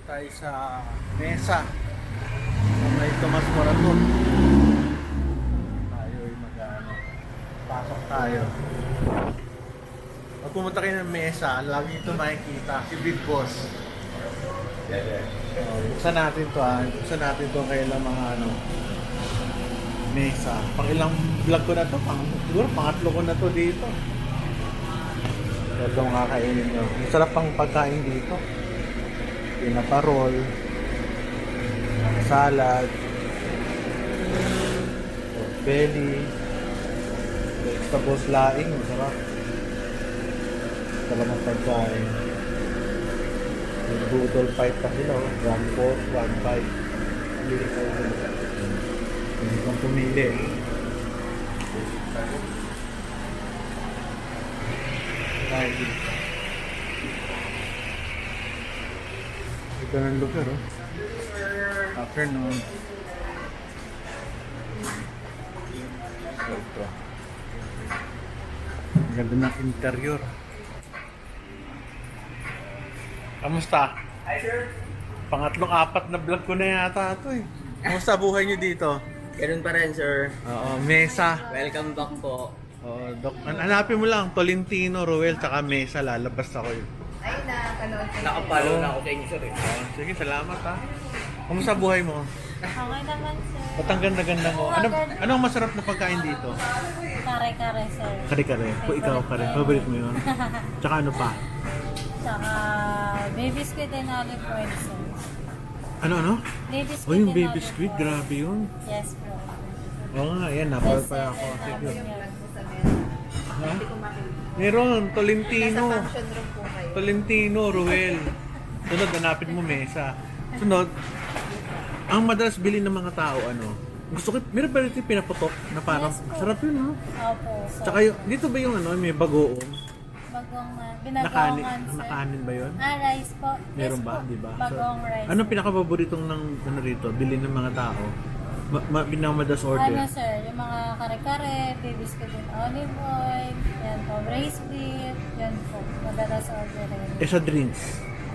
tayo sa mesa. May Tomas Moraton. Tayo ay mag-ano. Pasok tayo. Pag pumunta kayo ng mesa, lagi ito makikita. Si Big Boss. Buksan natin to Buksan natin to kailang mga ano. Mesa. Pang ilang vlog ko na to. Siguro pangatlo ko na to dito. Ito ang kakainin nyo. Masarap pang pagkain dito. Pinaparol, salad, belly, vegetables laing, masarap. Masarap ang pagkain. Budol fight pa sila, 1-4, 1-5. Hindi kang pumili. Ito ng lugar, oh. Afternoon. Ito. Ang ganda ng interior. Kamusta? Hi, sir. Pangatlong apat na vlog ko na yata ito eh. Kamusta buhay nyo dito? Ganun pa rin, sir. Oo, mesa. Welcome back po. Oo, hanapin mo lang, Tolentino, Roel, tsaka mesa, lalabas ako yun. Ay, nakapanood ko. Nakapalo na ako sa inyo, sir. Sige, salamat ha. Kamusta buhay mo? Okay naman, sir. Ba't ang ganda-ganda mo? Anong masarap na pagkain dito? Kare-kare, sir. Kare-kare. Kung ikaw kare. Favorite mo yun? Tsaka ano pa? Tsaka baby squid and olive oil, sir. Ano? Baby Oh, squid yung and baby olive squid. oil. Grabe yun. Yes, bro. Oo nga, yan. Napal Best pa ako. seller Sige. namin yan. Ha? Meron. Tolentino. Function room po kayo. Tolentino, Ruel. Sunod, hanapin mo mesa. Sunod, ang madalas bilhin ng mga tao, ano, gusto ko, meron pa rin yung pinaputok na parang, Yes po. sarap yun, no? Opo. So, Tsaka yung, dito ba yung ano, may bagoong? bagong Nakanin, binagongan, sir. nakanin ba yun? Rice po. Meron Yes ba? po. Di ba? Bagong rice. Anong pinaka-paboritong ng, ano rito, bilhin ng mga tao? Pinamadalas order? Ano, sir? Yung mga kare-kare, baby squid and olive oil, yan po, braised beef, yan po. Madalas order rin. Eh, sa drinks?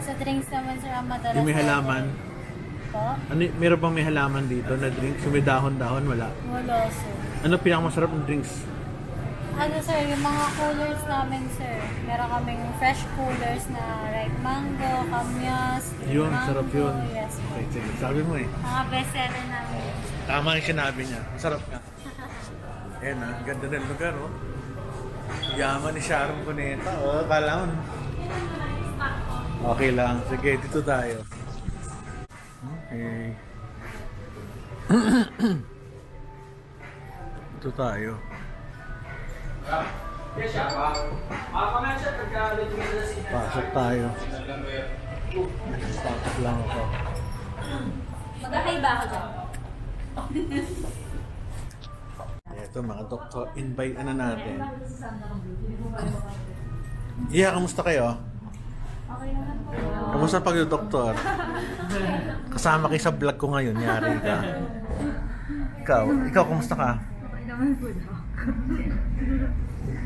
Sa drinks naman, sir, ang madalas Yung may halaman? Po? Ano, meron bang may halaman dito na drinks? Yung may dahon-dahon, wala? Wala, sir. Ano pinakamasarap ng drinks? Ano, sir, yung mga coolers namin, sir. Meron kaming fresh coolers na ripe mango, kamyas, Yun, mango. sarap yun. Yes, po. Okay, sige. Sabi mo eh. Mga best seller namin. Tama yung sinabi niya. Masarap nga. Ayan ah, ganda ng lugar oh. Yaman ni Sharon Cuneta. Oh, kala mo. Okay lang. Sige, dito tayo. Okay. Dito tayo. Pasok tayo. Pasok lang ako. Mag-ahay ba ako dyan? Ito mga doktor, invite ano natin. Iya, kamusta kayo? Okay naman po. Kamusta pag yung doktor? Kasama kayo sa vlog ko ngayon, yari ka. Ikaw, kamusta ka? Okay naman po daw.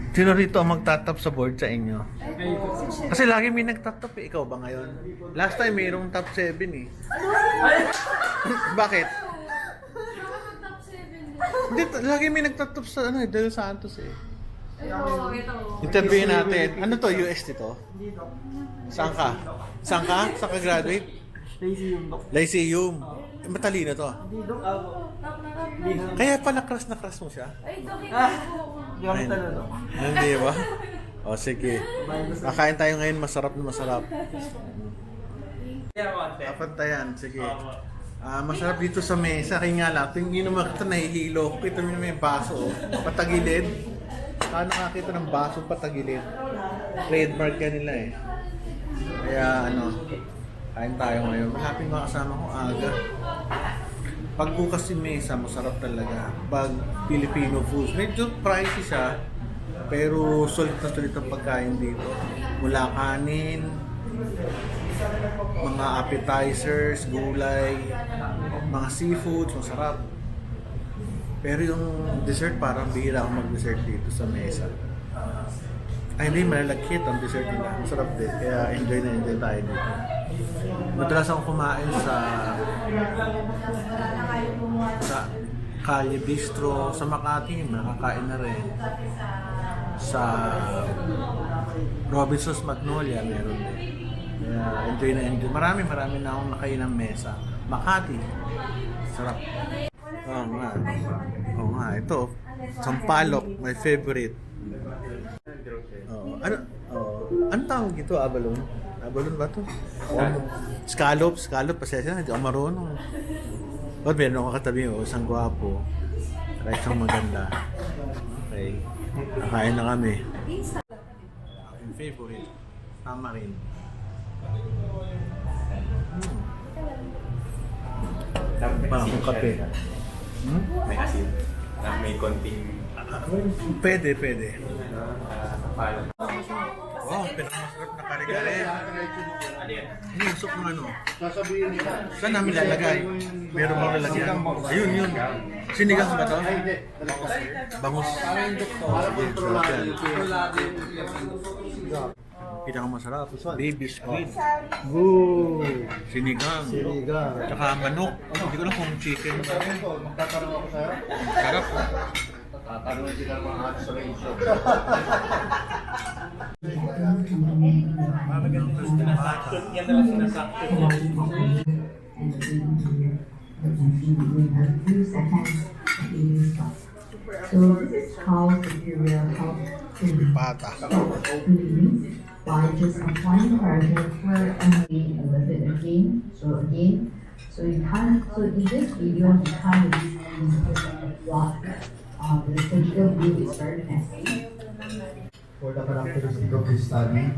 Sino rito ang magtatap sa board sa inyo? Kasi lagi may nagtatap eh. Ikaw ba ngayon? Last time mayroong top 7 eh. Bakit? Hindi, lagi may nagtatap sa ano eh, Del Santos eh. Interviewin natin. Ano to, US dito? Saan ka? Saan ka? Saan ka graduate? Lyceum. Matalino to. Kaya pala crush na crush mo siya? Ay, hindi ba? O sige. Kakain tayo ngayon, masarap na masarap. Kapantayan, sige. Masarap dito sa mesa. Kaya nga lang, tingin naman kita nahihilo. Kita mo may baso. Oh. Patagilid. Saan nakakita ng baso patagilid? Trademark ka nila eh. Kaya ano, kain tayo ngayon. Malapit mga kasama ko aga. Pag bukas si mesa, masarap talaga. Pag Filipino foods, medyo pricey siya. Pero sulit na sulit ang pagkain dito. Mula kanin, mga appetizers, gulay, mga seafoods, masarap. Pero yung dessert, parang bihira akong mag-dessert dito sa mesa. Ay hindi, malalagkit ang dessert nila. Masarap din. Kaya enjoy na enjoy tayo dito. Madalas akong kumain sa Calle Bistro sa Makati, nakakain na rin. Sa Robinson's Magnolia meron din. Kaya enjoy na enjoy. Marami na akong nakain ng mesa. Makati. Sarap. Oo nga, ito. Sampalok, my favorite. Ano? Ano tawag ito? Abalon? Abalon ba ito? Scallop, pasensya na, hindi ako marunong. Ba't meron ako katabi mo, isang gwapo. Saka isang maganda. Okay. Nakain na kami. Aking favorite, tamarin. Parang akong kape. May asin. May konting Pwede. palo. Wow, pinakamasarap na kare-kare. Ano yan? Ano yung soup ng ano? Saan namin lalagay? Meron bang lalagyan? Ayun, yun. Sinigang ba ito? Bangus. Sarap yan. Pinakamasarap. Baby squid. Woo! Sinigang. Tsaka manok. Hindi ko lang kung chicken. Magtatanong ako sa'yo. Sarap. Tatanong sila ng mga ads ratio. Yan na lang sinasakto. So this is how superior helps to Pata. bleeding by just applying paragraph and being lifted again. So in this video you can't really see what the surgical view is very messy. For the characteristic of this study,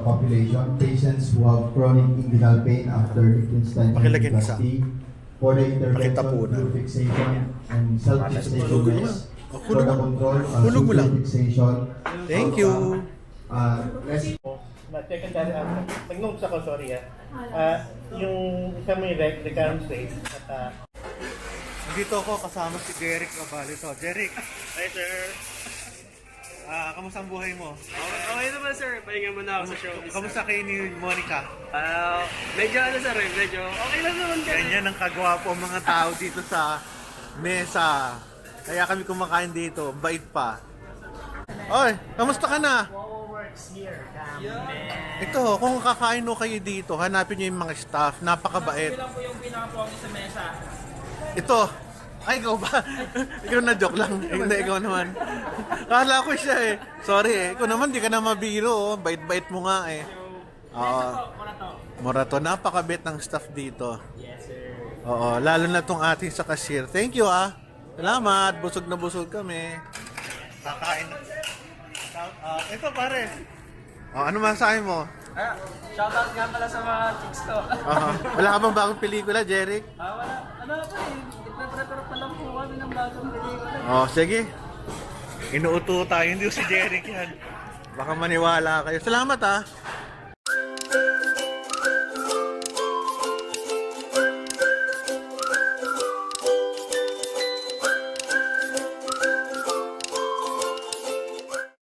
population, patients who have chronic inguinal pain after Liechtenstein Pakilagyan isa. angioplasty, for the intervention, Pakitapunan. through fixation, and self-fixation Hulog mo lang. mesh, Oh, for the control, Hulog mo lang. fixation. Thank you. Secondary nag-notes ako, sorry yung isa mo yung recurrence rate at Dito ako kasama si Jeric Cabalito. Jeric. Hi, sir. Kamusta ang buhay mo? Okay naman, sir. Pahinga muna ako sa showbiz. Kamusta kayo ni Monica? Medyo sir, medyo okay lang naman. Ganyan ang kagwapo ang mga tao dito sa mesa. Kaya kami kumakain dito. Bait pa. Oy, kamusta ka na? Ito, kung kakain mo kayo dito, hanapin nyo yung mga staff. Napakabait. Lang po yung pinaka-focus sa mesa. Ito. Ay, ikaw ba? Ikaw na joke lang. Ikaw naman. Kala ko siya eh. Sorry eh. Ikaw naman, di ka na mabiro. Oh. Bait-bait mo nga eh. Oo. Morato. Napakabait ng staff dito. Yes, sir. Oo. Lalo na tong ating sa cashier. Thank you ah. Salamat. Busog na busog kami. Kakain na. Ito pare. Ano masahe mo? Shoutout nga pala sa mga chicks to. Wala ka bang bagong pelikula, Jeric? Wala. Ano po eh. Nagpe-prepare pa lang po kami ng bagong pelikula. Sige. Inuuto tayo. Hindi si Jeric yan. Baka maniwala kayo. Salamat ah.